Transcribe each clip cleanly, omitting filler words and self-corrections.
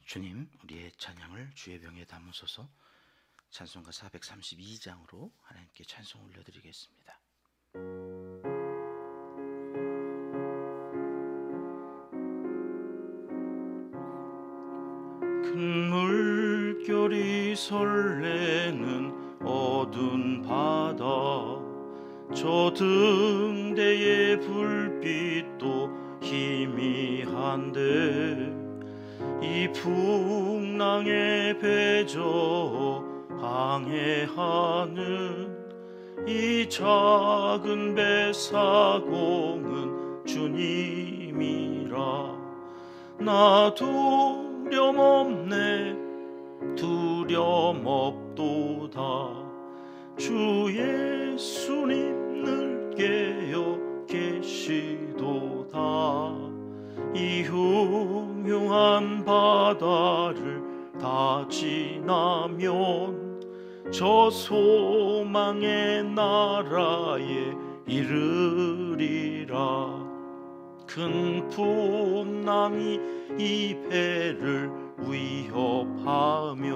주님, 우리의 찬양을 주의 병에 담으소서. 찬송가 432장으로 하나님께 찬송 올려드리겠습니다. 큰 물결이 설레는 어두운 바다, 저 등대의 불빛도 희미한데 이 풍랑에 배저 항해하는 이 작은 배 사공은 주님이라. 나 두려움 없네, 두려움 없도다. 주 예수님 늘 깨어 계시도다. 이 흉흉한 바다를 다 지나면 저 소망의 나라에 이르리라. 큰 풍랑이 이 배를 위협하며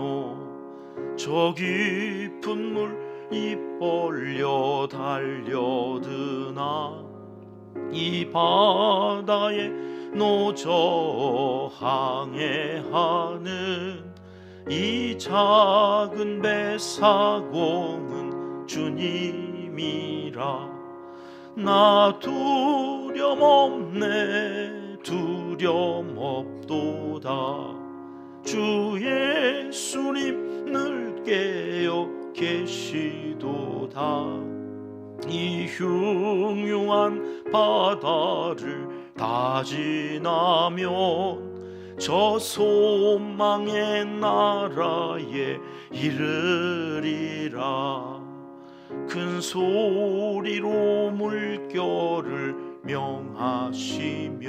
저 깊은 물 입 벌려 달려드나 이 바다에 노저 항해하는 이 작은 배 사공은 주님이라. 나 두려움 없네, 두려움 없도다. 주 예수님 늘 깨어 계시도다. 이 흉흉한 바다를 다 지나면 저 소망의 나라에 이르리라. 큰 소리로 물결을 명하시면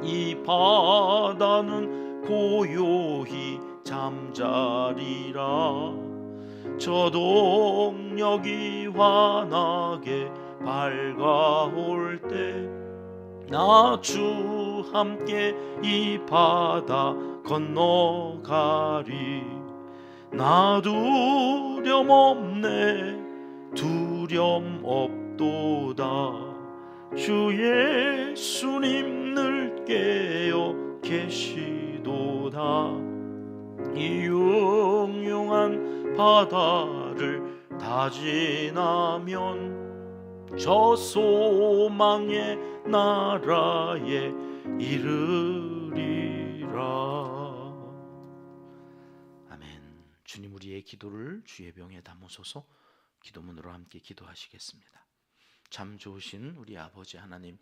이 바다는 고요히 잠자리라. 저 동력이 환하게 밝아올 때 나 주 함께 이 바다 건너가리. 나 두려움 없네, 두려움 없도다. 주 예수님 늘 깨어 계시도다. 이 흉흉한 바다를 다 지나면 저 소망의 나라에 이르리라. 아멘. 주님, 우리의 기도를 주의 병에 담으소서. 기도문으로 함께 기도하시겠습니다. 참 좋으신 우리 아버지 하나님,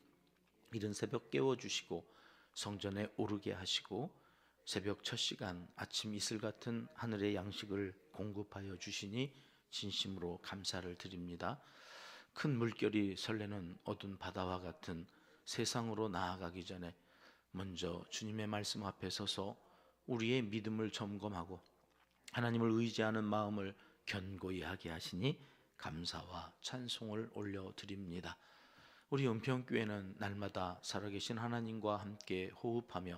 이른 새벽 깨워주시고 성전에 오르게 하시고 새벽 첫 시간 아침 이슬 같은 하늘의 양식을 공급하여 주시니 진심으로 감사를 드립니다. 큰 물결이 설레는 어두운 바다와 같은 세상으로 나아가기 전에 먼저 주님의 말씀 앞에 서서 우리의 믿음을 점검하고 하나님을 의지하는 마음을 견고히 하게 하시니 감사와 찬송을 올려드립니다. 우리 은평교회는 날마다 살아계신 하나님과 함께 호흡하며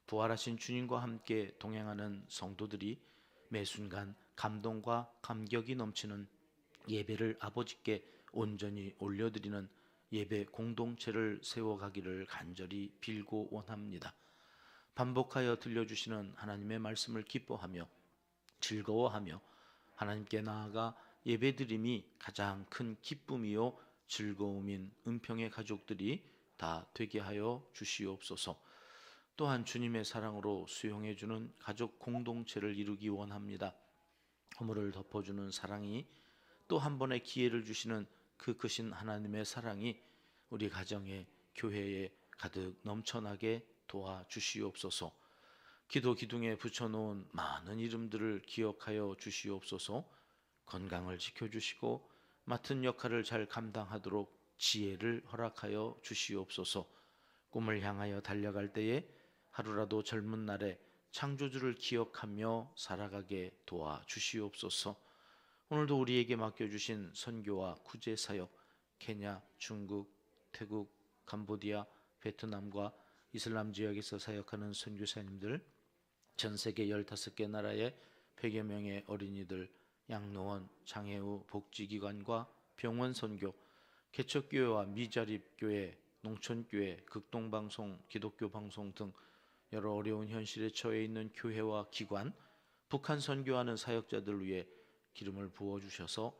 부활하신 주님과 함께 동행하는 성도들이 매 순간 감동과 감격이 넘치는 예배를 아버지께 온전히 올려드리는 예배 공동체를 세워가기를 간절히 빌고 원합니다. 반복하여 들려주시는 하나님의 말씀을 기뻐하며 즐거워하며 하나님께 나아가 예배드림이 가장 큰 기쁨이요 즐거움인 은평의 가족들이 다 되게 하여 주시옵소서. 또한 주님의 사랑으로 수용해주는 가족 공동체를 이루기 원합니다. 허물을 덮어주는 사랑이, 또 한 번의 기회를 주시는 그 크신 하나님의 사랑이 우리 가정에, 교회에 가득 넘쳐나게 도와주시옵소서. 기도 기둥에 붙여놓은 많은 이름들을 기억하여 주시옵소서. 건강을 지켜주시고 맡은 역할을 잘 감당하도록 지혜를 허락하여 주시옵소서. 꿈을 향하여 달려갈 때에 하루라도 젊은 날에 창조주를 기억하며 살아가게 도와주시옵소서. 오늘도 우리에게 맡겨주신 선교와 구제 사역, 케냐, 중국, 태국, 캄보디아, 베트남과 이슬람 지역에서 사역하는 선교사님들, 전 세계 15개 나라의 100여 명의 어린이들, 양로원, 장애우 복지기관과 병원 선교, 개척교회와 미자립교회, 농촌교회, 극동방송, 기독교 방송 등 여러 어려운 현실에 처해 있는 교회와 기관, 북한 선교하는 사역자들 위해 기름을 부어주셔서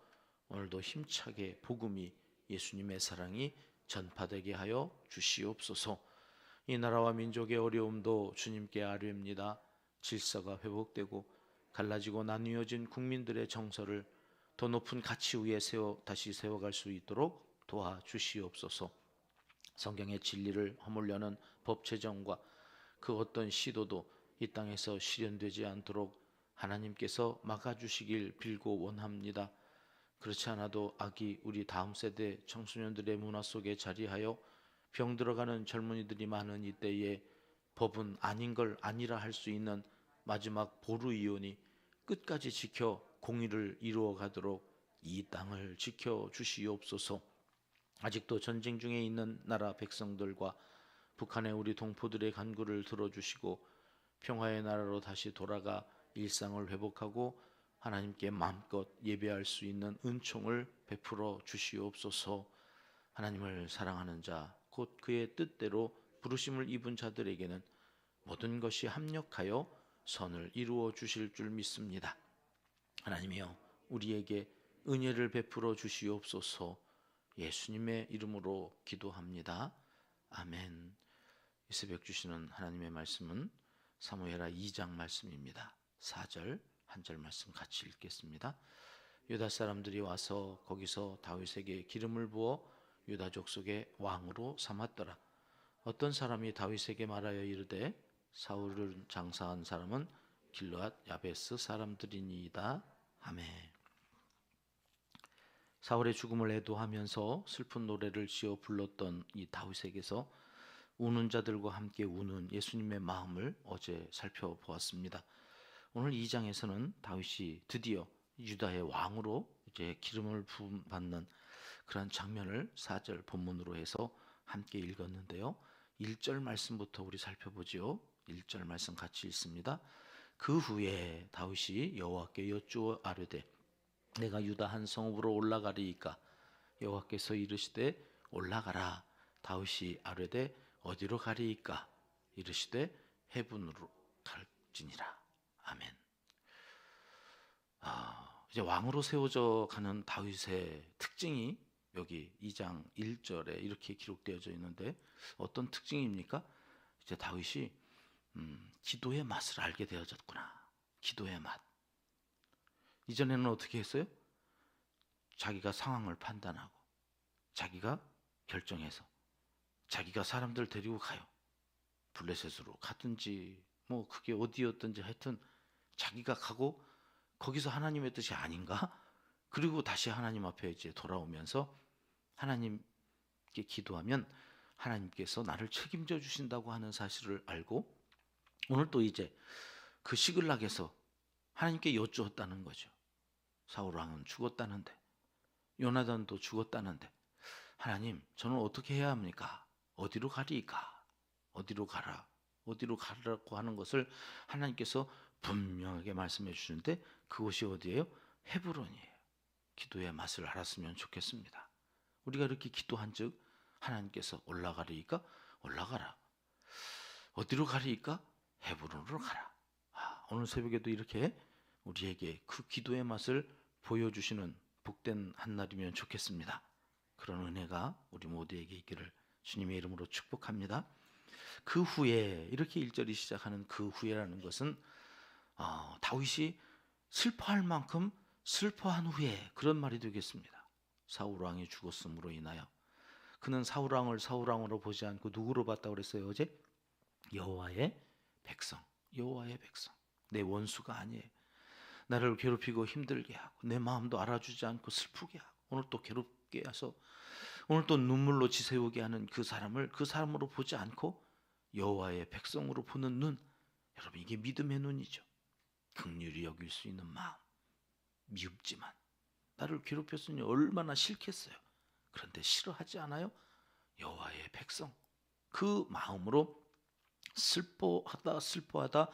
오늘도 힘차게 복음이, 예수님의 사랑이 전파되게 하여 주시옵소서. 이 나라와 민족의 어려움도 주님께 아뢰옵니다. 질서가 회복되고 갈라지고 나뉘어진 국민들의 정서를 더 높은 가치 위에 다시 세워갈 수 있도록 도와주시옵소서. 성경의 진리를 허물려는 법제정과 그 어떤 시도도 이 땅에서 실현되지 않도록 하나님께서 막아주시길 빌고 원합니다. 그렇지 않아도 악이 우리 다음 세대 청소년들의 문화 속에 자리하여 병들어가는 젊은이들이 많은 이때에 법은 아닌 걸 아니라 할 수 있는 마지막 보루이오니 끝까지 지켜 공의를 이루어 가도록 이 땅을 지켜 주시옵소서. 아직도 전쟁 중에 있는 나라 백성들과 북한의 우리 동포들의 간구를 들어주시고 평화의 나라로 다시 돌아가 일상을 회복하고 하나님께 마음껏 예배할 수 있는 은총을 베풀어 주시옵소서. 하나님을 사랑하는 자, 곧 그의 뜻대로 부르심을 입은 자들에게는 모든 것이 합력하여 선을 이루어 주실 줄 믿습니다. 하나님이여, 우리에게 은혜를 베풀어 주시옵소서. 예수님의 이름으로 기도합니다. 아멘. 이 새벽 주시는 하나님의 말씀은 사무엘하 2장 말씀입니다. 4절, 한 절 말씀 같이 읽겠습니다. 유다 사람들이 와서 거기서 다윗에게 기름을 부어 유다 족속의 왕으로 삼았더라. 어떤 사람이 다윗에게 말하여 이르되 사울을 장사한 사람은 길르앗 야베스 사람들이니이다. 아멘. 사울의 죽음을 애도하면서 슬픈 노래를 지어 불렀던 이 다윗에게서 우는 자들과 함께 우는 예수님의 마음을 어제 살펴보았습니다. 오늘 2장에서는 다윗이 드디어 유다의 왕으로 이제 기름을 부음받는 그런 장면을 4절 본문으로 해서 함께 읽었는데요. 1절 말씀부터 우리 살펴보지요. 1절 말씀 같이 읽습니다. 그 후에 다윗이 여호와께 여쭈어 아뢰되 내가 유다 한 성읍으로 올라가리이까? 여호와께서 이르시되 올라가라. 다윗이 아뢰되 어디로 가리이까? 이르시되 해분으로 갈지니라. 아멘. 이제 왕으로 세워져 가는 다윗의 특징이 여기 2장 1절에 이렇게 기록되어져 있는데 어떤 특징입니까? 이제 다윗이 기도의 맛을 알게 되어졌구나. 기도의 맛. 이전에는 어떻게 했어요? 자기가 상황을 판단하고 자기가 결정해서 자기가 사람들 데리고 가요. 블레셋으로 가든지 뭐 그게 어디였든지 하여튼 자기가 가고 거기서 하나님의 뜻이 아닌가? 그리고 다시 하나님 앞에 이제 돌아오면서 하나님께 기도하면 하나님께서 나를 책임져 주신다고 하는 사실을 알고 오늘 또 이제 그 시글락에서 하나님께 여쭈었다는 거죠. 사울 왕은 죽었다는데 요나단도 죽었다는데 하나님, 저는 어떻게 해야 합니까? 어디로 가리이까? 어디로 가라? 어디로 가라고 하는 것을 하나님께서 분명하게 말씀해 주시는데 그곳이 어디예요? 헤브론이에요. 기도의 맛을 알았으면 좋겠습니다. 우리가 이렇게 기도한즉 하나님께서 올라가리이까? 올라가라. 어디로 가리이까? 헤브론으로 가라. 오늘 새벽에도 이렇게 우리에게 그 기도의 맛을 보여주시는 복된 한날이면 좋겠습니다. 그런 은혜가 우리 모두에게 있기를 주님의 이름으로 축복합니다. 그 후에 이렇게 1절이 시작하는 그 후에라는 것은 다윗이 슬퍼할 만큼 슬퍼한 후에 그런 말이 되겠습니다. 사울왕이 죽었음으로 인하여 그는 사울왕을 사울왕으로 보지 않고 누구로 봤다고 그랬어요 어제? 여호와의 백성. 여호와의 백성. 내 원수가 아니에요. 나를 괴롭히고 힘들게 하고 내 마음도 알아주지 않고 슬프게 하고 오늘 또 괴롭게 해서 오늘 또 눈물로 지새우게 하는 그 사람을 그 사람으로 보지 않고 여호와의 백성으로 보는 눈, 여러분 이게 믿음의 눈이죠. 긍휼히 여길 수 있는 마음. 미흡지만 나를 괴롭혔으니 얼마나 싫겠어요. 그런데 싫어하지 않아요? 여호와의 백성. 그 마음으로 슬퍼하다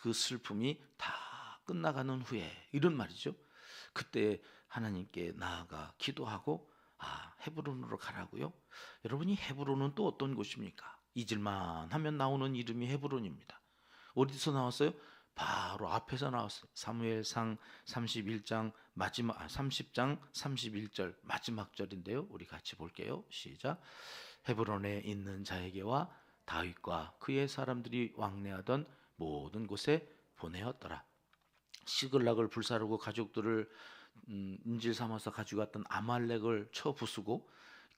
그 슬픔이 다 끝나가는 후에 이런 말이죠. 그때 하나님께 나아가 기도하고 헤브론으로 가라고요. 여러분이 헤브론은 또 어떤 곳입니까? 잊을만 하면 나오는 이름이 헤브론입니다. 어디서 나왔어요? 바로 앞에서 나왔어요. 사무엘상 31장 마지막 30장 31절 마지막 절인데요. 우리 같이 볼게요. 시작. 헤브론에 있는 자에게와 다윗과 그의 사람들이 왕래하던 모든 곳에 보내었더라. 시글락을 불사르고 가족들을 인질 삼아서 가지고 갔던 아말렉을 쳐 부수고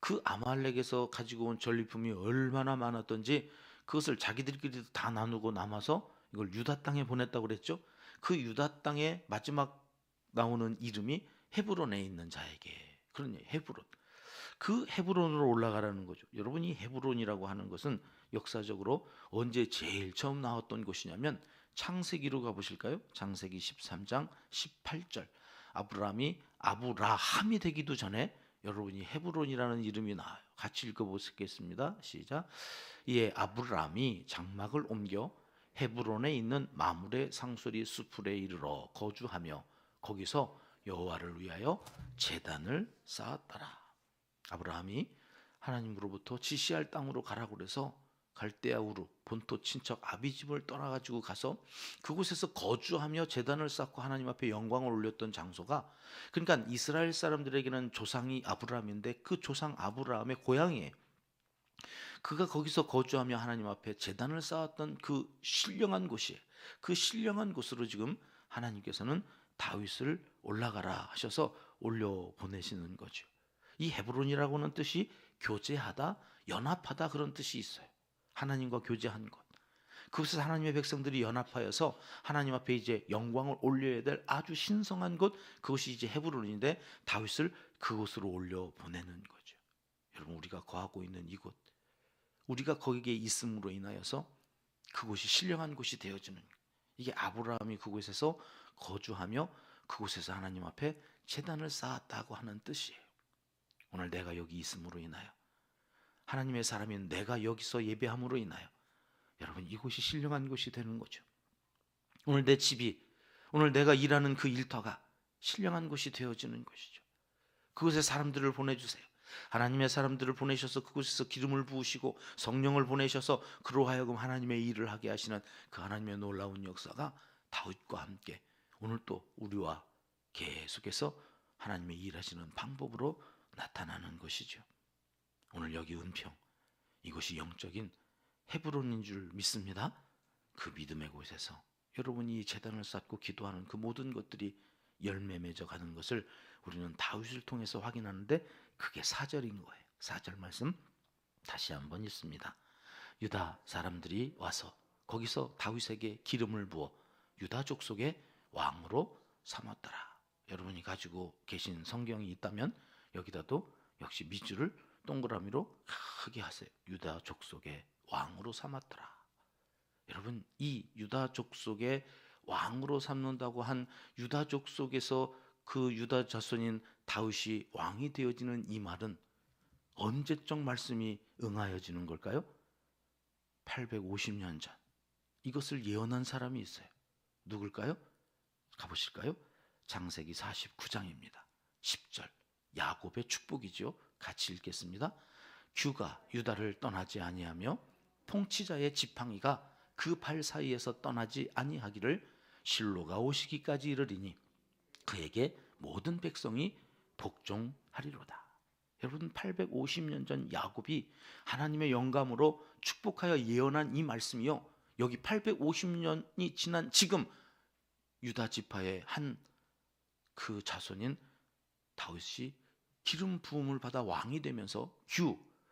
그 아말렉에서 가지고 온 전리품이 얼마나 많았던지 그것을 자기들끼리도 다 나누고 남아서 이걸 유다 땅에 보냈다고 그랬죠. 그 유다 땅에 마지막 나오는 이름이 헤브론에 있는 자에게. 그러니 헤브론. 그 헤브론으로 올라가라는 거죠. 여러분이 헤브론이라고 하는 것은 역사적으로 언제 제일 처음 나왔던 곳이냐면 창세기로 가보실까요? 창세기 13장 18절. 아브라함이 되기도 전에 여러분이 헤브론이라는 이름이 나와요. 같이 읽어보겠습니다. 시작. 이에 아브라함이 장막을 옮겨 헤브론에 있는 마므레 상수리 수풀에 이르러 거주하며 거기서 여호와를 위하여 제단을 쌓았더라. 아브라함이 하나님으로부터 지시할 땅으로 가라고 그래서 갈대아 우르 본토 친척 아비집을 떠나가지고 가서 그곳에서 거주하며 제단을 쌓고 하나님 앞에 영광을 올렸던 장소가, 그러니까 이스라엘 사람들에게는 조상이 아브라함인데 그 조상 아브라함의 고향이에요. 그가 거기서 거주하며 하나님 앞에 제단을 쌓았던 그 신령한 곳이에요. 그 신령한 곳으로 지금 하나님께서는 다윗을 올라가라 하셔서 올려 보내시는 거죠. 이 헤브론이라고 하는 뜻이 교제하다, 연합하다 그런 뜻이 있어요. 하나님과 교제한 곳. 그것에서 하나님의 백성들이 연합하여서 하나님 앞에 이제 영광을 올려야 될 아주 신성한 곳, 그것이 이제 헤브론인데 다윗을 그곳으로 올려 보내는 거죠. 여러분, 우리가 거하고 있는 이곳, 우리가 거기에 있음으로 인하여서 그곳이 신령한 곳이 되어지는, 이게 아브라함이 그곳에서 거주하며 그곳에서 하나님 앞에 제단을 쌓았다고 하는 뜻이에요. 오늘 내가 여기 있음으로 인하여, 하나님의 사람인 내가 여기서 예배함으로 인하여 여러분 이곳이 신령한 곳이 되는 거죠. 오늘 내 집이, 오늘 내가 일하는 그 일터가 신령한 곳이 되어지는 것이죠. 그곳에 사람들을 보내주세요. 하나님의 사람들을 보내셔서 그곳에서 기름을 부으시고 성령을 보내셔서 그로 하여금 하나님의 일을 하게 하시는 그 하나님의 놀라운 역사가 다윗과 함께 오늘 또 우리와 계속해서 하나님의 일하시는 방법으로 나타나는 것이죠. 오늘 여기 은평, 이곳이 영적인 헤브론인 줄 믿습니다. 그 믿음의 곳에서 여러분이 제단을 쌓고 기도하는 그 모든 것들이 열매 맺어가는 것을 우리는 다윗을 통해서 확인하는데 그게 4절인 거예요. 4절 말씀 다시 한번 읽습니다. 유다 사람들이 와서 거기서 다윗에게 기름을 부어 유다 족속의 왕으로 삼았더라. 여러분이 가지고 계신 성경이 있다면 여기다도 역시 밑줄을 동그라미로 크게 하세요. 유다 족속의 왕으로 삼았더라. 여러분, 이 유다 족속의 왕으로 삼는다고 한 유다 족속에서 그 유다 자손인 다윗이 왕이 되어지는 이 말은 언제적 말씀이 응하여지는 걸까요? 850년 전. 이것을 예언한 사람이 있어요. 누굴까요? 가보실까요? 창세기 49장입니다. 10절. 야곱의 축복이죠. 같이 읽겠습니다. 규가 유다를 떠나지 아니하며 통치자의 지팡이가 그 발 사이에서 떠나지 아니하기를 실로가 오시기까지 이르리니 그에게 모든 백성이 복종하리로다. 여러분, 850년 전 야곱이 하나님의 영감으로 축복하여 예언한 이 말씀이요, 여기 850년이 지난 지금 유다 지파의 한 그 자손인 다윗이 기름 부음을 받아 왕이 되면서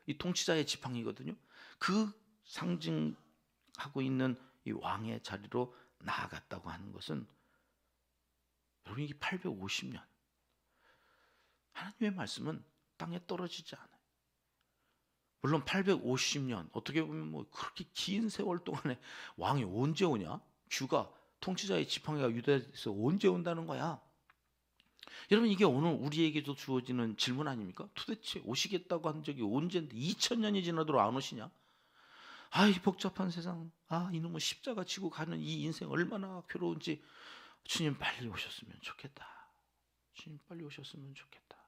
이 통치자의 지팡이거든요. 그 상징하고 있는 이 왕의 자리로 나아갔다고 하는 것은 여러분, 이게 850년. 하나님의 말씀은 땅에 떨어지지 않아요. 물론 850년 어떻게 보면 뭐 그렇게 긴 세월 동안에 왕이 언제 오냐? 규가 통치자의 지팡이가 유다에서 언제 온다는 거야? 여러분, 이게 오늘 우리에게도 주어지는 질문 아닙니까? 도대체 오시겠다고 한 적이 언제인데 2000년이 지나도록 안 오시냐? 아, 이 복잡한 세상, 아, 이놈의 십자가 지고 가는 이 인생 얼마나 괴로운지 주님 빨리 오셨으면 좋겠다. 주님 빨리 오셨으면 좋겠다.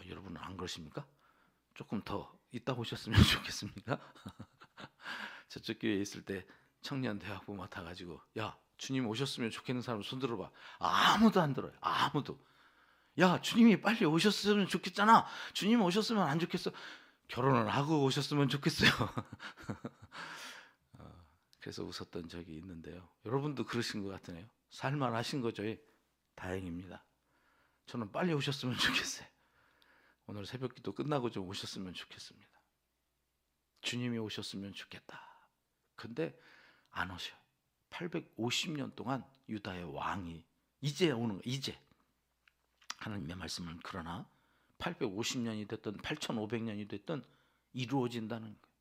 여러분은 안 그러십니까? 조금 더 이따 오셨으면 좋겠습니까? 저쪽 교회에 있을 때 청년 대학부 맡아가지고, 야, 주님 오셨으면 좋겠는 사람 손 들어봐. 아무도 안 들어요. 아무도. 야, 주님이 빨리 오셨으면 좋겠잖아. 주님 오셨으면 안 좋겠어. 결혼을 하고 오셨으면 좋겠어요. 그래서 웃었던 적이 있는데요. 여러분도 그러신 것 같으네요. 살만하신 거죠. 다행입니다. 저는 빨리 오셨으면 좋겠어요. 오늘 새벽기도 끝나고 좀 오셨으면 좋겠습니다. 주님이 오셨으면 좋겠다. 근데 안 오셔요. 850년 동안 유다의 왕이 이제 오는 거예요. 이제 하나님의 말씀은 그러나 850년이 됐든 8500년이 됐든 이루어진다는 거예요.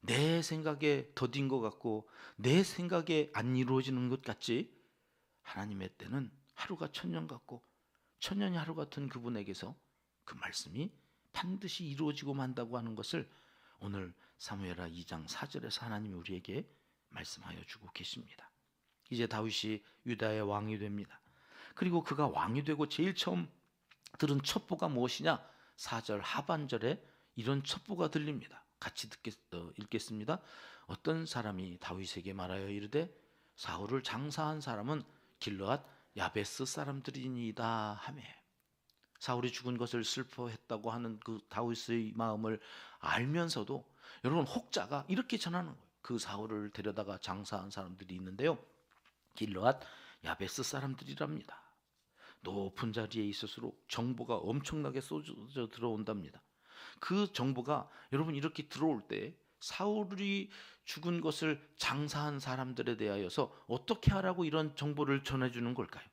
내 생각에 더딘 것 같고 내 생각에 안 이루어지는 것 같지, 하나님의 때는 하루가 천년 같고 천년이 하루 같은 그분에게서 그 말씀이 반드시 이루어지고 만다고 하는 것을 오늘 사무엘하 2장 4절에서 하나님이 우리에게 말씀하여 주고 계십니다. 이제 다윗이 유다의 왕이 됩니다. 그리고 그가 왕이 되고 제일 처음 들은 첩보가 무엇이냐? 4절 하반절에 이런 첩보가 들립니다. 같이 읽겠습니다. 어떤 사람이 다윗에게 말하여 이르되 사울을 장사한 사람은 길르앗 야베스 사람들이니이다 하며, 사울이 죽은 것을 슬퍼했다고 하는 그 다윗의 마음을 알면서도 여러분 혹자가 이렇게 전하는 거예요. 그 사울을 데려다가 장사한 사람들이 있는데요. 길르앗 야베스 사람들이랍니다. 높은 자리에 있을수록 정보가 엄청나게 쏟아져 들어온답니다. 그 정보가 여러분 이렇게 들어올 때 사울이 죽은 것을 장사한 사람들에 대하여서 어떻게 하라고 이런 정보를 전해주는 걸까요?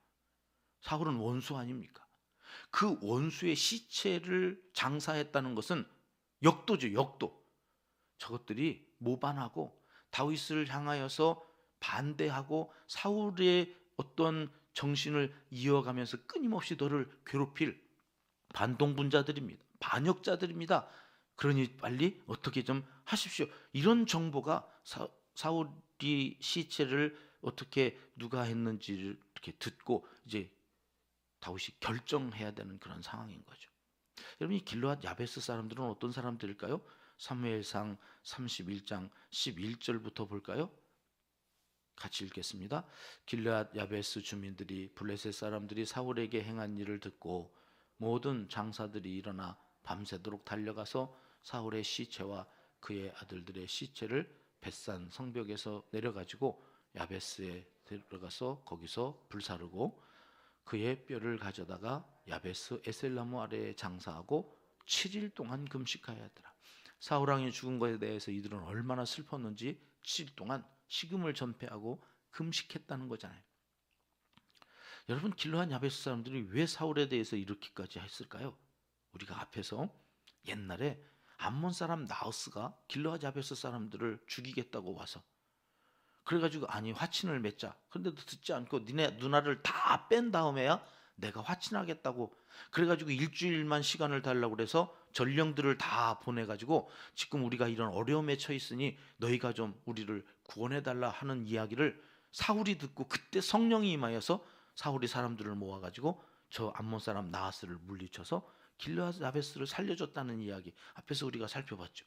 사울은 원수 아닙니까? 그 원수의 시체를 장사했다는 것은 역도죠, 역도. 저것들이 모반하고 다윗을 향하여서 반대하고 사울의 어떤 정신을 이어가면서 끊임없이 너를 괴롭힐 반동분자들입니다. 반역자들입니다. 그러니 빨리 어떻게 좀 하십시오. 이런 정보가 사울이 시체를 어떻게 누가 했는지를 이렇게 듣고 이제 다윗이 결정해야 되는 그런 상황인 거죠. 여러분, 이 길르앗 야베스 사람들은 어떤 사람들일까요? 사무엘상 31장 11절부터 볼까요? 같이 읽겠습니다. 길르앗 야베스 주민들이 블레셋 사람들이 사울에게 행한 일을 듣고 모든 장사들이 일어나 밤새도록 달려가서 사울의 시체와 그의 아들들의 시체를 벳산 성벽에서 내려가지고 야베스에 들어가서 거기서 불사르고 그의 뼈를 가져다가 야베스 에셀나무 아래에 장사하고 7일 동안 금식하였더라. 사울 왕이 죽은 것에 대해서 이들은 얼마나 슬펐는지 7일 동안 식음을 전폐하고 금식했다는 거잖아요. 여러분, 길르앗 야베스 사람들이 왜 사울에 대해서 이렇게까지 했을까요? 우리가 앞에서 옛날에 암몬 사람 나우스가 길르앗 야베스 사람들을 죽이겠다고 와서 그래가지고 아니 화친을 맺자. 그런데도 듣지 않고 니네 누나를 다 뺀 다음에야 내가 화친하겠다고. 그래가지고 일주일만 시간을 달라고 그래서 전령들을 다 보내가지고 지금 우리가 이런 어려움에 처했으니 너희가 좀 우리를 구원해달라 하는 이야기를 사울이 듣고 그때 성령이 임하여서 사울이 사람들을 모아가지고 저 암몬 사람 나하스를 물리쳐서 길르앗 야베스를 살려줬다는 이야기 앞에서 우리가 살펴봤죠.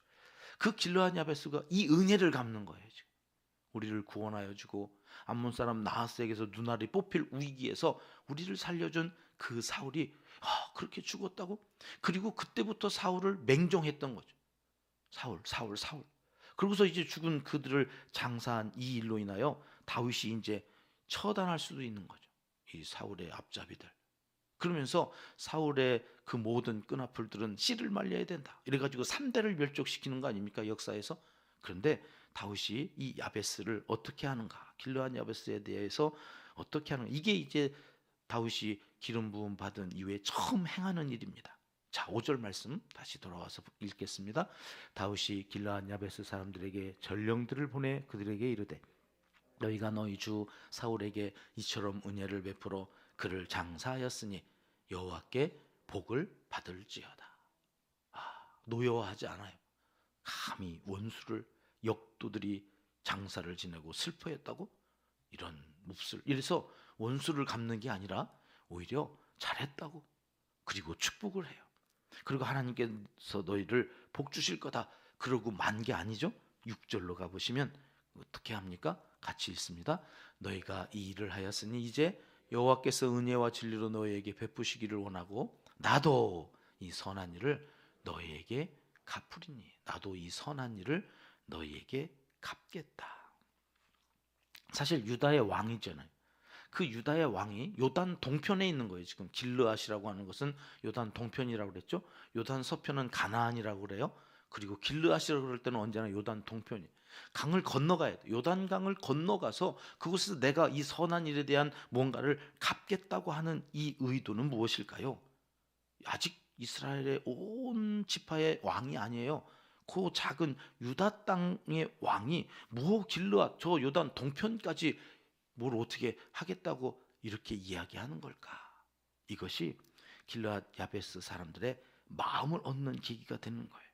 그 길르앗 야베스가 이 은혜를 갚는 거예요. 지금. 우리를 구원하여 주고 암몬 사람 나하스에게서 눈알이 뽑힐 위기에서 우리를 살려준 그 사울이 그렇게 죽었다고? 그리고 그때부터 사울을 맹종했던 거죠. 사울. 그러고서 이제 죽은 그들을 장사한 이 일로 인하여 다윗이 이제 처단할 수도 있는 거죠. 이 사울의 앞잡이들. 그러면서 사울의 그 모든 끈앞풀들은 씨를 말려야 된다. 이래가지고 3대를 멸족시키는 거 아닙니까? 역사에서. 그런데 다윗이 이 야베스를 어떻게 하는가? 길르앗 야베스에 대해서 어떻게 하는가? 이게 이제 다윗이 기름 부음 받은 이후에 처음 행하는 일입니다. 자, 5절 말씀 다시 돌아와서 읽겠습니다. 다윗이 길르앗 야베스 사람들에게 전령들을 보내 그들에게 이르되 너희가 너희 주 사울에게 이처럼 은혜를 베풀어 그를 장사하였으니 여호와께 복을 받을지어다. 노여워하지 않아요. 감히 원수를, 역도들이 장사를 지내고 슬퍼했다고? 이런 몹쓸. 이래서 원수를 갚는 게 아니라 오히려 잘했다고, 그리고 축복을 해요. 그리고 하나님께서 너희를 복 주실 거다 그러고 만 게 아니죠. 6절로 가보시면 어떻게 합니까? 같이 읽습니다. 너희가 이 일을 하였으니 이제 여호와께서 은혜와 진리로 너희에게 베푸시기를 원하고 나도 이 선한 일을 너희에게 갚으리니, 나도 이 선한 일을 너희에게 갚겠다. 사실 유다의 왕이잖아요. 그 유다의 왕이 요단 동편에 있는 거예요. 지금 길르앗이라고 하는 것은 요단 동편이라고 그랬죠. 요단 서편은 가나안이라고 그래요. 그리고 길르앗이라고 그럴 때는 언제나 요단 동편이, 강을 건너가야 돼. 요단강을 건너가서 그곳에서 내가 이 선한 일에 대한 뭔가를 갚겠다고 하는 이 의도는 무엇일까요? 아직 이스라엘의 온 지파의 왕이 아니에요. 그 작은 유다 땅의 왕이 뭐 길르앗 저 요단 동편까지 뭘 어떻게 하겠다고 이렇게 이야기하는 걸까? 이것이 길르앗 야베스 사람들의 마음을 얻는 계기가 되는 거예요.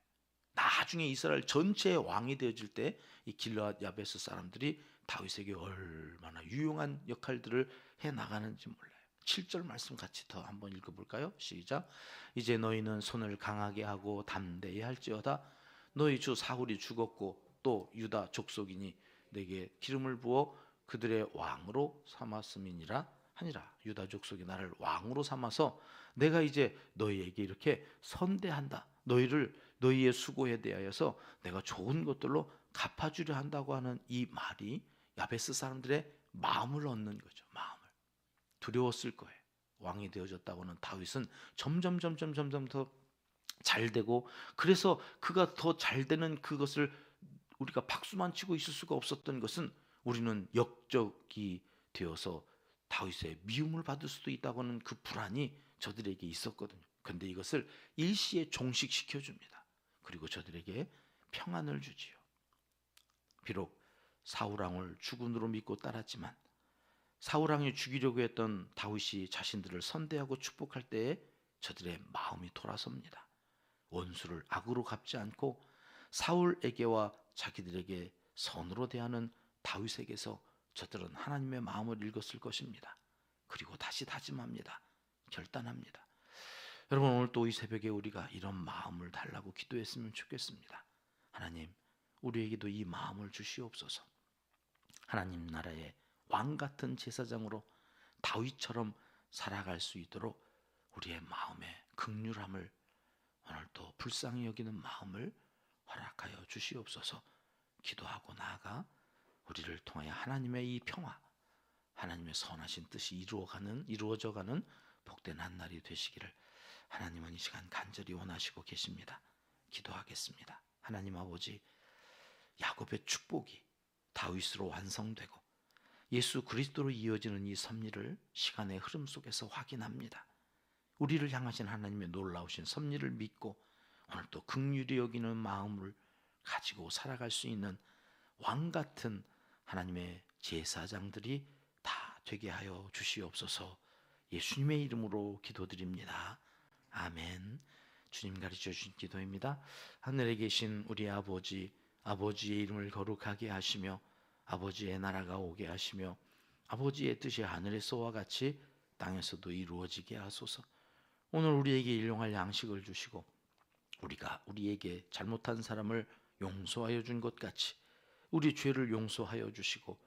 나중에 이스라엘 전체의 왕이 되어질 때 이 길르앗 야베스 사람들이 다윗에게 얼마나 유용한 역할들을 해 나가는지 몰라요. 7절 말씀 같이 더 한번 읽어볼까요? 시작. 이제 너희는 손을 강하게 하고 담대히 할지어다. 너희 주 사울이 죽었고 또 유다 족속이니 내게 기름을 부어 그들의 왕으로 삼았음이니라 하니라. 유다 족속이 나를 왕으로 삼아서 내가 이제 너희에게 이렇게 선대한다. 너희의 수고에 대하여서 내가 좋은 것들로 갚아주려 한다고 하는 이 말이 야베스 사람들의 마음을 얻는 거죠. 마음을. 두려웠을 거예요. 왕이 되어졌다고는 다윗은 점점 더 잘되고, 그래서 그가 더 잘되는 그것을 우리가 박수만 치고 있을 수가 없었던 것은 우리는 역적이 되어서 다윗의 미움을 받을 수도 있다고 하는 그 불안이 저들에게 있었거든요. 그런데 이것을 일시에 종식시켜 줍니다. 그리고 저들에게 평안을 주지요. 비록 사울왕을 주군으로 믿고 따랐지만 사울왕이 죽이려고 했던 다윗이 자신들을 선대하고 축복할 때에 저들의 마음이 돌아섭니다. 원수를 악으로 갚지 않고 사울에게와 자기들에게 선으로 대하는 다윗에게서 저들은 하나님의 마음을 읽었을 것입니다. 그리고 다시 다짐합니다. 결단합니다. 여러분, 오늘 또 이 새벽에 우리가 이런 마음을 달라고 기도했으면 좋겠습니다. 하나님, 우리에게도 이 마음을 주시옵소서. 하나님 나라의 왕 같은 제사장으로 다윗처럼 살아갈 수 있도록 우리의 마음에 긍휼함을, 오늘 또 불쌍히 여기는 마음을 허락하여 주시옵소서. 기도하고 나아가 우리를 통하여 하나님의 이 평화, 하나님의 선하신 뜻이 이루어져가는 복된 한 날이 되시기를 하나님은 이 시간 간절히 원하시고 계십니다. 기도하겠습니다. 하나님 아버지, 야곱의 축복이 다윗으로 완성되고 예수 그리스도로 이어지는 이 섭리를 시간의 흐름 속에서 확인합니다. 우리를 향하신 하나님의 놀라우신 섭리를 믿고 오늘 또 긍휼히 여기는 마음을 가지고 살아갈 수 있는 왕 같은 하나님의 제사장들이 다 되게 하여 주시옵소서. 예수님의 이름으로 기도드립니다. 아멘. 주님 가르쳐 주신 기도입니다. 하늘에 계신 우리 아버지, 아버지의 이름을 거룩하게 하시며 아버지의 나라가 오게 하시며 아버지의 뜻이 하늘에서와 같이 땅에서도 이루어지게 하소서. 오늘 우리에게 일용할 양식을 주시고 우리가 우리에게 잘못한 사람을 용서하여 준 것 같이 우리 죄를 용서하여 주시고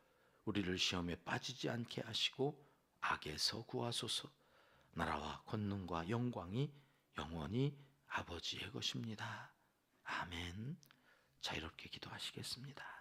우리를 시험에 빠지지 않게 하시고 악에서 구하소서. 나라와 권능과 영광이 영원히 아버지의 것입니다. 아멘. 자유롭게 기도하시겠습니다.